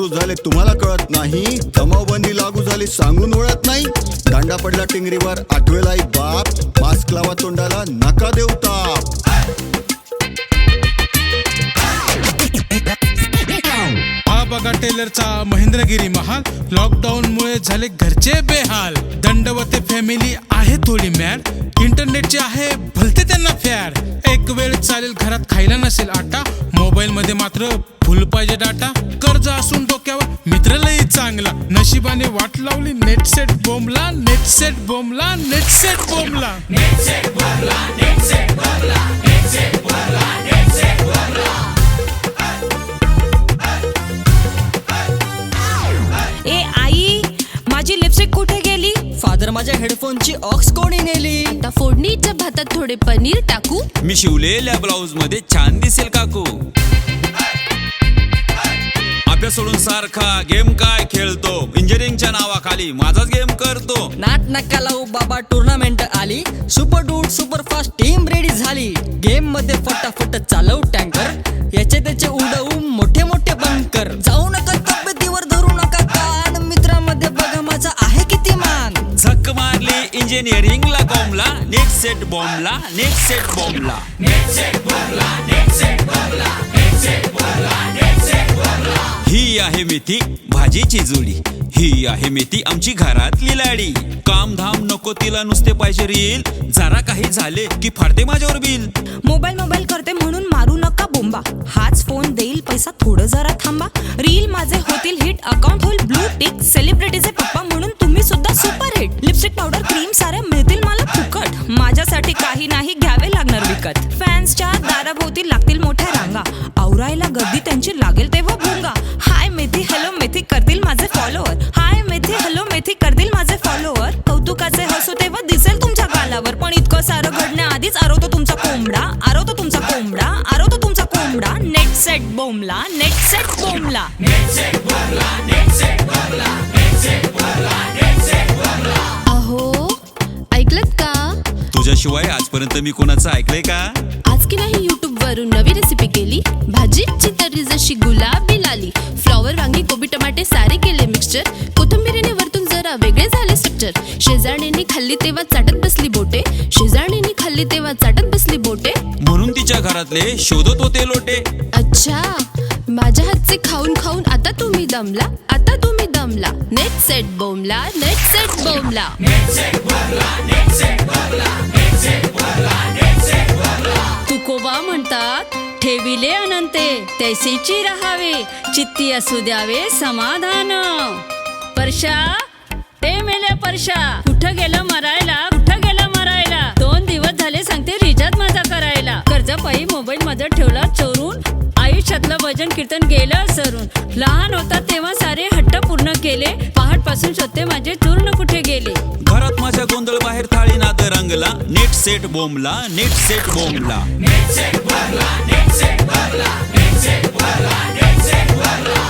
सुरू झाले तुम्हाला कळत नाही, जमावबंदी लागू झाली सांगून ओळख नाही, दांडा पडला टिंगरीवर आठवेला बाप, मास्क लावा तोंडाला नका देऊ ताप. हा बघा टेलरचा महेंद्रगिरी महाल, लॉकडाऊन मुळे झाले घरचे बेहाल, दंडवते फॅमिली आहे थोडी मॅड, इंटरनेटचे आहे भलते त्यांना फॅड, एक वेळ चालेल घरात खायला नसेल आटा, मोबाईल मध्ये मात्र फुल पाहिजे डाटा, कर्ज असून डोक्यावर मित्र लई चांगला, नशिबाने वाट लावली नेट सेट बोंबला, नेट सेट बोंबला, नेट सेट बोंबला, नेट सेट बोंबला, नेट सेट बोंबला, नेट सेट बोंबला, नेट सेट बोंबला. ए आई, माझी लिपस्टिक कुठे गेली? फादर माझ्या हेडफोनची ऑक्स कोणी नेली? आता फोडणीच्या भातात थोडे पनीर टाकू, मी शिवलेल्या ब्लाऊज मध्ये छान दिसेल काकू. अभ्यास सोडून सारखा गेम काय खेळतो, इंजिनिअरिंगच्या नावाखाली माझाच गेम करतो. नाट नका लावू बाबा, टुर्नामेंट आली, super dude super fast team ready झाली, गेम मध्ये फटाफट चालवू टँकर, याचे त्याचे उडवू मोठे मोठे बंकर, जाऊ नका तब्येतीवर धरू नका कान, मित्रामध्ये बघा माझा आहे किती मान, झक मारली इंजिनिअरिंगला कॉमला, नेट सेट बॉम्बला, नेट सेट बॉम्बला, नेट सेट बॉम्बला, नेट सेट बॉम्बला, नेट सेट बॉम्बला, नेट सेट बॉम्बला. ही आहे मेथी भाजीची जोडी, ही आहे मेथी आमची घरातली लाडी, काम धाम नको तिला नुसते पाहिजे रील, जरा काही झाले की फाडते माझ्यावर बिल, मोबाईल करते म्हणून मारू नका बोंबा, हाच फोन देईल पैसा थोडं जरा थांबा, रील माझे होतील हिट, अकाउंट होईल ब्लू टिक, सेलिब्रिटीचे पप्पा म्हणून तुम्ही सुद्धा super hit, lipstick powder cream साऱ्या मिळतील मला फुकट, माझ्यासाठी काही नाही घ्यावे लागणार विकत, फॅन्सच्या दाराभोवती लागतील मोठ्या रांगा, आवरायला गर्दी त्यांची लागेल तेव्हा भोंगा, हाय मेथी हॅलो मेथी करतील माझे फॉलोअर, हाय मेथी हॅलो मेथी करतील माझे फॉलोअर, कौतुकाचे हसू तेव्हा दिसेल तुमच्या गालावर, पण इतकं सारं घडण्याआधीच आरवतो तुमचा कोंबडा, आरवतो तुमचा कोंबडा, आरवतो तुमचा कोंबडा, नेट सेट बोंबला, नेट सेट बोंबला, नेट सेट बोंबला, नेट सेट बोंबला, नेट सेट बोंबला, नेट सेट बोंबला. अहो ऐकलत का? तुझ्याशिवाय आजपर्यंत मी कोणाचं ऐकलंय का? आज की नाही YouTube वरून नवी रेसिपी केली, भाजीची तर्री जशी गुलाबी लाली, फ्लॉवर वांगी कोबी टमाटे सारे केले मिक्सचर, कोथिंबीरीने वरतून जरा वेगळे झाले स्ट्रक्चर, शेजारणींनी खाल्ली तेव्हा चाटत बसली बोटे, शेजारणींनी खाल्ली तेव्हा चाटत बसली बोटे, म्हणून तिच्या घरातले शोधत होते लोटे. अच्छा, माझ्या हातचे खाऊन खाऊन आता तुम्ही दमला, आता तुम्ही दमला, नेट सेट बोंबला, नेट सेट बोंबला, नेट सेट बोंबला, नेट सेट बोंबला, नेट सेट बोंबला, नेट सेट बोंबला. तुकोबा म्हणतात ठेविले अनंते तैसीची राहावे, चित्ती असू द्यावे समाधान. परशा ते मेले परशा, कुठं गेलं मरायला, कुठं गेलं मरायला, 2 दिवस झाले सांगते रिचार्ज माझा करायला, कर्जपायी मोबाईल मध्ये ठेवला चोरून, आयुष्यातलं भजन कीर्तन गेलं सरून, लहान होता तेव्हा सारे हट्ट पूर्ण केले, पहाट पासून शोधते माझे चूर्ण कुठे गेले, घरात माझ्या गोंधळ बाहेर थाळी नाद रंगला, नेट सेट बोंबला, नेट सेट बोंबला, नेट सेट बोंबला, नेट सेट बोंबला, नेट सेट बोंबला, नेट सेट बोंबला.